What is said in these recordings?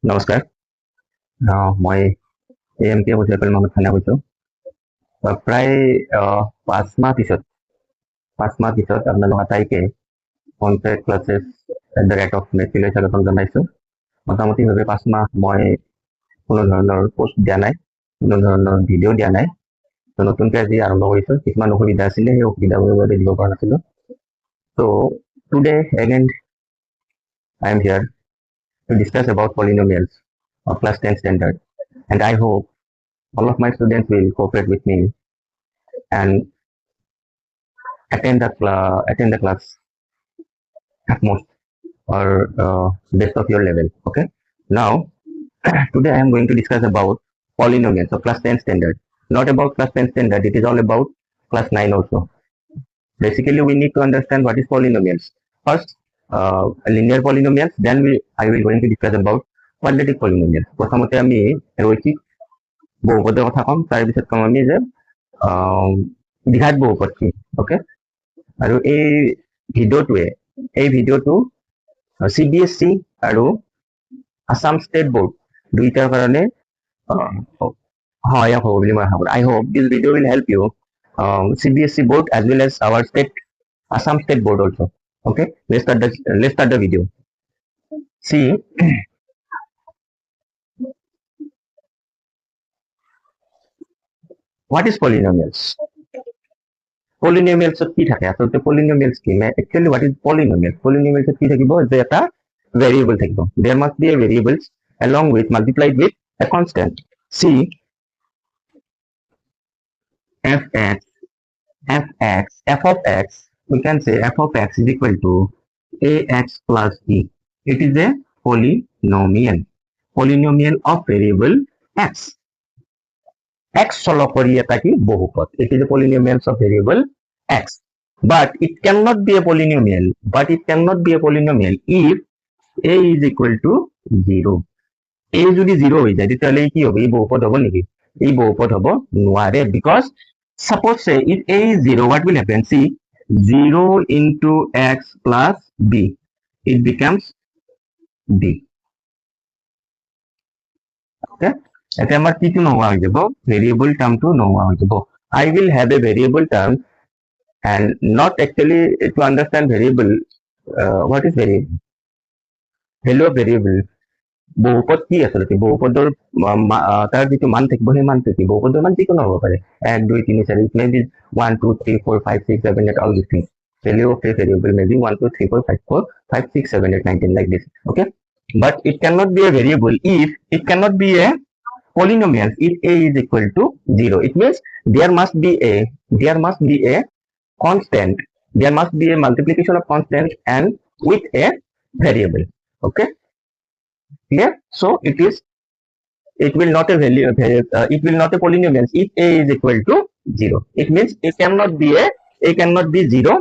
নমস্কাৰ মই M K বজেপল Mohammad খানা কৈছোঁ প্ৰায় 5 মাহ পিছত আপোনালোক আটাইকে কনটেক্ট ক্লাছেছ @মেথিলৈ স্বাগতম জনাইছোঁ। মোটামুটিভাৱে 5 মাহ মই কোনো ধৰণৰ পোষ্ট দিয়া নাই, কোনো ধৰণৰ ভিডিঅ' দিয়া নাই। নতুনকৈ আজি আৰম্ভ কৰিছোঁ। কিছুমান অসুবিধা আছিলে, সেই অসুবিধাবোৰৰ বাবে দিব পৰা নাছিলোঁ। চ' today again I am here to discuss about polynomials of class 10 standard, and I hope all of my students will cooperate with me and attend the class at most or best of your level. Okay, now today I am going to discuss about polynomials of class 10 standard. Not about class 10 standard, it is all about class 9 also. Basically we need to understand what is polynomials. First linear polynomials, then I will going to discuss about quadratic polynomials. প্ৰথমতে আমি ৰৈখিক বহুপদৰ কথা কম, তাৰ পিছত কম আমি যে দ্বিঘাত বহুপদ কি। ওকে, আৰু এই ভিডিঅ'টো CBSE আৰু Assam State board দুইটাৰ কাৰণে সহায়ক হ'ব বুলি মই আশা কৰোঁ। I hope this video will help you CBSE board as well as our Assam State board also. Okay, let's start the video. See, what is polynomials? Polynomials কি থাকে আসলে? Polynomials কি? Actually what is polynomial? Polynomials কি থাকিব যে এটা variable থাকিব। There must be a variables along with multiplied with a constant. See, f of x, we can say f of x is equal to ax plus b. It is a polynomial of variable x. X solve করি এটা কি বহুপদ। It is a polynomial of variable x. But it cannot be a polynomial. If a is equal to 0. a যদি 0 হৈ যায় তেতিয়াহলে কি হবে? এই বহুপদ হব নেকি? এই বহুপদ হব নোৱাৰে, because suppose say if a is 0, what will happen? See, 0 into x plus b, it becomes b. Okay, এটা আমার কিছু নোহোৱা হৈ যাব, ভেৰিয়েবল টাৰ্মটো নোহোৱা হৈ যাব। I will have a variable term, and not actually to understand variable. What is variable? Value of variable. বহুপদ কি আচলতে? বহুপদৰ তাৰ যিটো মান থাকিব সেই মানটো কি? বহুপদৰ মান যিকোনো হ'ব পাৰে, 1 2 3 4, it may be 1 2 3 4 5 6 7 8, all these things. Value of a variable may be 1 2 3 4 5 4 5 6 7 8 9 10, like this. Okay, but it cannot be a variable if it cannot be a polynomial if a is equal to 0. It means there must be a constant, there must be a multiplication of constant and with a variable. Okay, clear? So it will not a value, it will not a polynomial if a is equal to 0. It means it cannot be 0.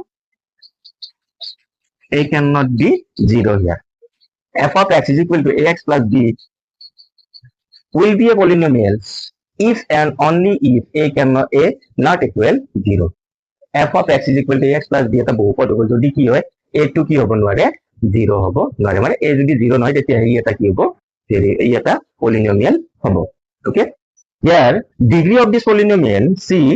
A cannot be 0 here. F of x is equal to ax plus b will be a polynomial if and only if a not equal 0. F of x is equal to ax plus b এটা বহুপদ হ'ব যদি কি হয়, a টো কি হ'ব নোৱাৰে, 0 হ'ব নোৱাৰে। মানে a যদি 0 নহয় তেতিয়া ই এটা কি হ'ব, ই এটা polynomial হ'ব। Okay, here degree of this polynomial, see,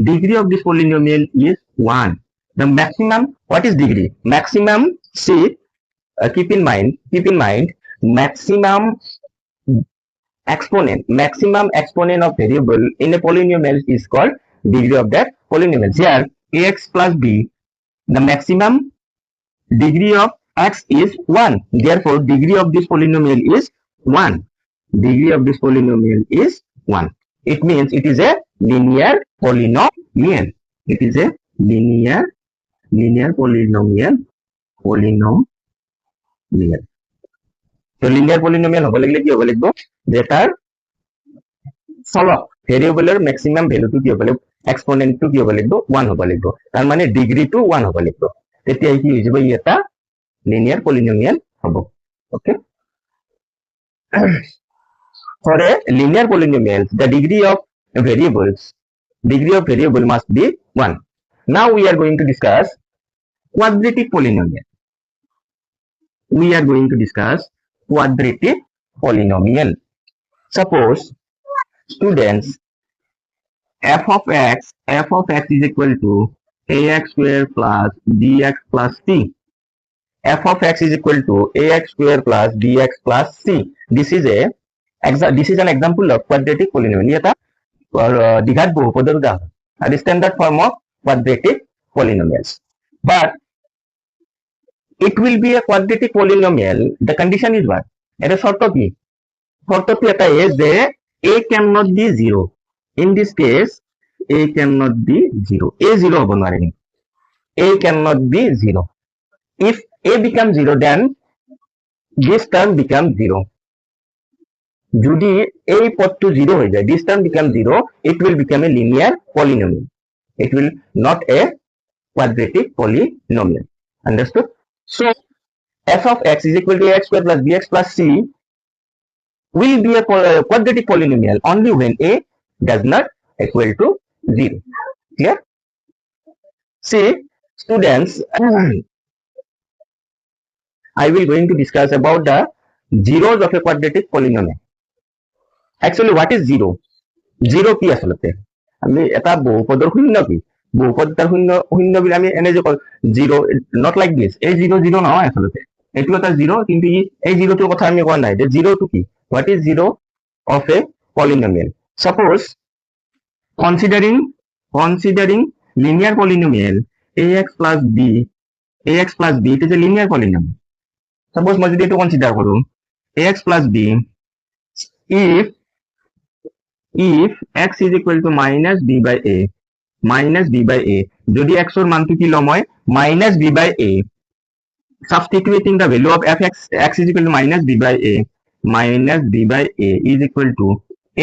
degree of this polynomial is 1. The maximum, what is degree? Maximum, see, keep in mind maximum exponent of variable in a polynomial is called degree of that polynomial. Here ax plus b, the maximum degree of x is 1. Therefore degree of this polynomial is 1. It means it is a linear polynomial. So linear polynomial হ'ব লাগিলে কি হ'ব লাগিব, যে তাৰ চলক ভেৰিয়েবলৰ maximum ভ্যালুটো কি হ'ব লাগিব, এক্সপোনেন্টটো কি হ'ব লাগিব, 1 হ'ব লাগিব। তাৰ মানে ডিগ্ৰীটো 1 হ'ব লাগিব, তেতিয়া কি হৈ যাব, ই এটা linear polynomial হ'ব। Okay, for a linear polynomial the degree of variable must be 1. Now we are going to discuss quadratic polynomial. we are going to discuss quadratic polynomial. Suppose students f of x is equal to ax square plus bx plus c. F of x is equal to ax square plus bx plus c. This is an example of quadratic polynomial. দ্বিঘাত বহুপদৰ উদাহৰণ, the standard form of quadratic polynomials. But it will be a quadratic polynomial. The condition is what? এটা শর্ত কি? শর্তটো এটা যে a cannot be 0. In this case, a cannot be 0. a 0 হ'ব নোৱাৰে কিন্তু. a cannot be 0. If a becomes 0, then this term becomes 0. যদি এই পদটো 0 হৈ যায়, this term becomes 0, it will become a linear polynomial. It will not a quadratic polynomial. Understood? So f of x is equal to ax square plus bx plus c will be a quadratic polynomial only when a does not equal to 0. Clear? See, students, I will going to discuss about the zeros of a quadratic polynomial. Actually, what is zero? Zero কি আসলে? আমি এটা বহুপদৰ শূন্য কি? বহুপদ তাৰ শূন্য শূন্য বুলি আমি এনে যে call zero, not like this. এই জিৰো জিৰো নহয় আসলে. এইটো এটা জিৰো, কিন্তু এই জিৰোটোৰ কথা আমি কোৱা নাই. জিৰোটো কি? What is zero of a polynomial? Suppose considering linear polynomial ax plus b, it is a linear polynomial. Suppose মই যদি এইটো consider কৰো ax plus b, if x is equal to minus b by a, যদি x or মানটো কি লম মই minus b by a, substituting the value of fx, x is equal to minus b by a is equal to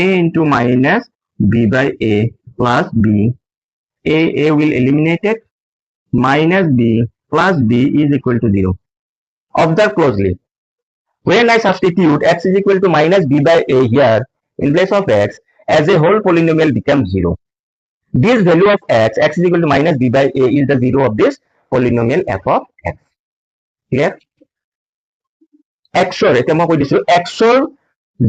a into minus b by a plus b. A will eliminate it. Minus b plus b is equal to 0. Observe closely. When I substitute x is equal to minus b by a here in place of x, as a whole polynomial becomes 0. This value of x is equal to minus b by a, is the 0 of this polynomial f of x. Clear? xor, এটা মই কৈ দিছো, xor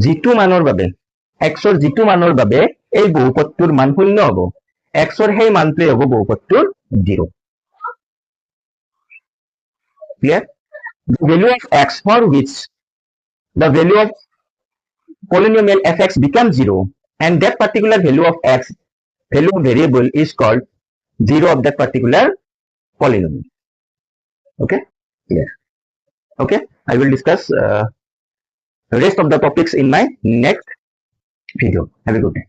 যিটো মানৰ বাবে এই বহুপদটোৰ মান শূন্য হ'ব, xor সেই মানটোৱে হ'ব বহুপদটোৰ 0. Clear? The value of x for which the value of polynomial fx becomes 0, and that particular value of x, value of variable, is called 0 of that particular polynomial. Okay? Clear? Okay, I will discuss rest of the topics in my next video. Have a good day.